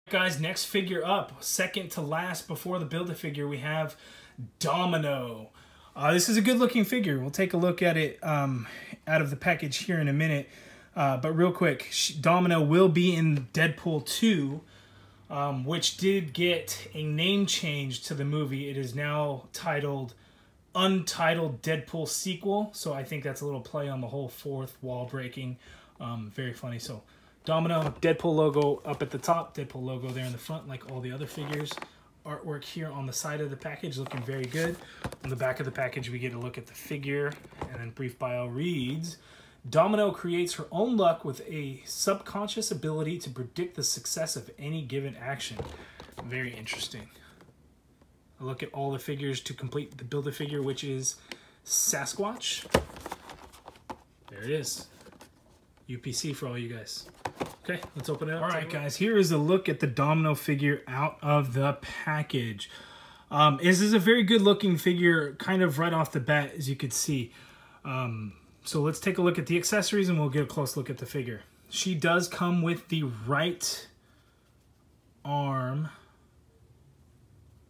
Guys, next figure up, second to last before the Build-A-Figure, we have Domino. This is a good looking figure. We'll take a look at it out of the package here in a minute. But real quick, Domino will be in Deadpool 2, which did get a name change to the movie. It is now titled Untitled Deadpool Sequel. So I think that's a little play on the whole fourth wall breaking. Very funny. So Domino, Deadpool logo up at the top, Deadpool logo there in the front like all the other figures. Artwork here on the side of the package looking very good. On the back of the package we get a look at the figure, and then brief bio reads, Domino creates her own luck with a subconscious ability to predict the success of any given action. Very interesting. A look at all the figures to complete the Build-A-Figure, which is Sasquatch. There it is. UPC for all you guys. Okay, let's open it up. All right, guys, here is a look at the Domino figure out of the package. This is a very good looking figure, kind of right off the bat, as you could see. So let's take a look at the accessories and we'll get a close look at the figure. She does come with the right arm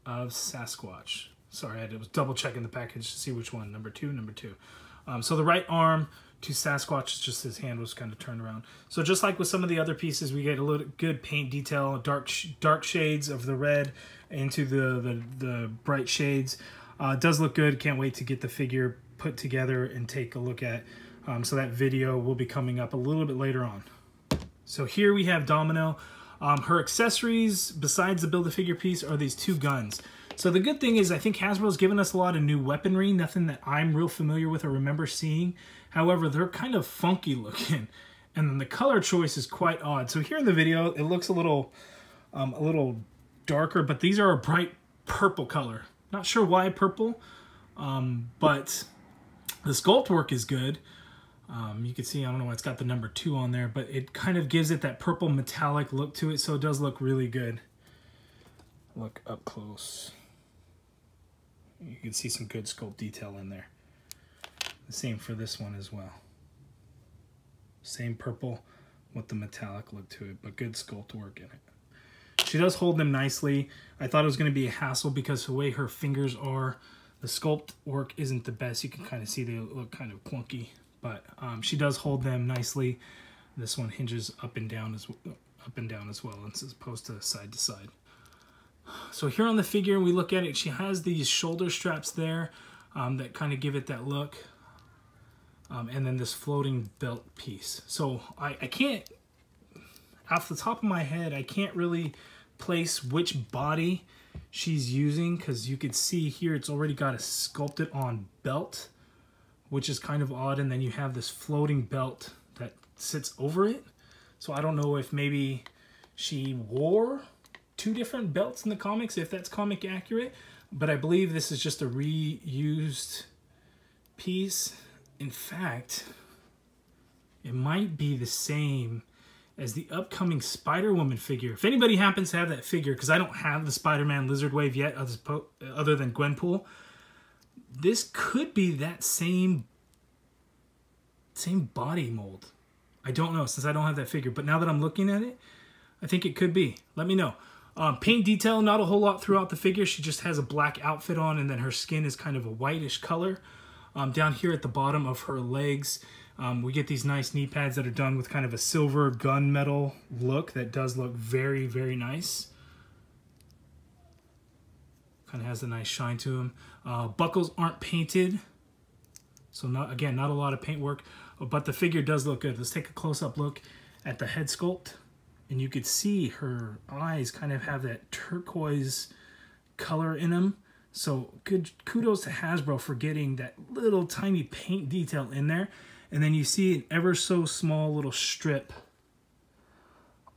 of Sasquatch. Sorry, I was double checking the package to see which one, number two. So the right arm to Sasquatch, just his hand was kind of turned around. So just like with some of the other pieces, we get a little good paint detail, dark shades of the red into the bright shades. It does look good. Can't wait to get the figure put together and take a look at. So that video will be coming up a little bit later on. So here we have Domino. Her accessories, besides the Build-A-Figure piece, are these two guns. So the good thing is I think Hasbro's given us a lot of new weaponry, nothing that I'm real familiar with or remember seeing. However, they're kind of funky looking, and then the color choice is quite odd. So here in the video, it looks a little darker, but these are a bright purple color. Not sure why purple, but the sculpt work is good. You can see, I don't know why it's got the number 2 on there, but it kind of gives it that purple metallic look to it, so it does look really good. Look up close. You can see some good sculpt detail in there. The same for this one as well. Same purple with the metallic look to it, but good sculpt work in it. She does hold them nicely. I thought it was going to be a hassle because the way her fingers are, the sculpt work isn't the best. You can kind of see they look kind of clunky, but she does hold them nicely. This one hinges up and down as well, as opposed to side to side. So here on the figure, we look at it. She has these shoulder straps there that kind of give it that look. And then this floating belt piece. So I can't, off the top of my head, I can't really place which body she's using, because you could see here it's already got a sculpted on belt, which is kind of odd. And then you have this floating belt that sits over it. So I don't know if maybe she wore 2 different belts in the comics, if that's comic accurate, but I believe this is just a reused piece. In fact, it might be the same as the upcoming Spider-Woman figure. If anybody happens to have that figure, because I don't have the Spider-Man Lizard Wave yet, other than Gwenpool, this could be that same body mold. I don't know, since I don't have that figure, but now that I'm looking at it, I think it could be. Let me know. Paint detail, not a whole lot throughout the figure. She just has a black outfit on, and then her skin is kind of a whitish color. Down here at the bottom of her legs, we get these nice knee pads that are done with kind of a silver gunmetal look that does look very, very nice. Kind of has a nice shine to them. Buckles aren't painted, so not a lot of paint work, but the figure does look good. Let's take a close-up look at the head sculpt, and you could see her eyes kind of have that turquoise color in them. So good kudos to Hasbro for getting that little tiny paint detail in there. And then you see an ever so small little strip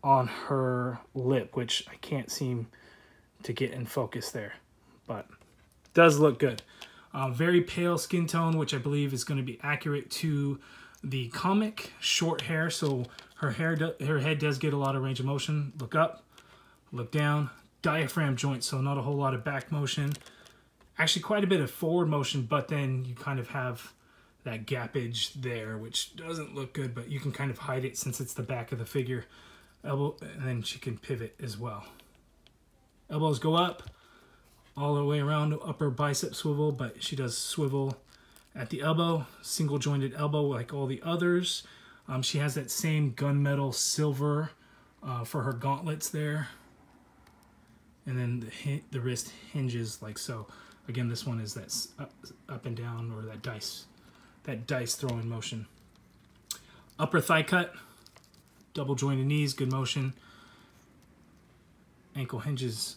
on her lip, which I can't seem to get in focus there, but it does look good. Very pale skin tone, which I believe is going to be accurate to the comic. Short hair, so her head does get a lot of range of motion. Look up, look down. Diaphragm joint, so not a whole lot of back motion. Actually quite a bit of forward motion, but then you kind of have that gappage there, which doesn't look good, but you can kind of hide it since it's the back of the figure. elbow, and then she can pivot as well. Elbows go up all the way around, upper bicep swivel, but she does swivel at the elbow, single jointed elbow like all the others. She has that same gunmetal silver for her gauntlets there. And then the wrist hinges like so. Again, this one is that up and down, or that dice throwing motion. Upper thigh cut, double jointed knees, good motion. Ankle hinges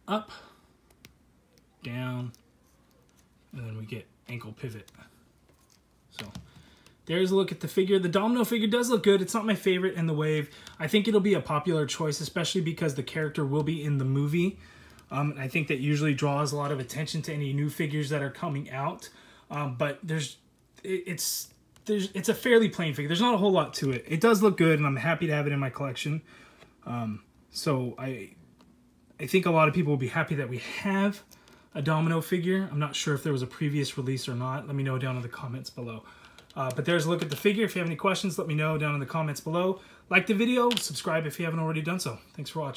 up, down, and then we get ankle pivot. So there's a look at the figure. The Domino figure does look good. It's not my favorite in the wave. I think it'll be a popular choice, especially because the character will be in the movie. I think that usually draws a lot of attention to any new figures that are coming out. But it's a fairly plain figure. There's not a whole lot to it. It does look good, and I'm happy to have it in my collection. So I think a lot of people will be happy that we have a Domino figure. I'm not sure if there was a previous release or not. Let me know down in the comments below. But there's a look at the figure. If you have any questions, let me know down in the comments below. Like the video, subscribe if you haven't already done so. Thanks for watching.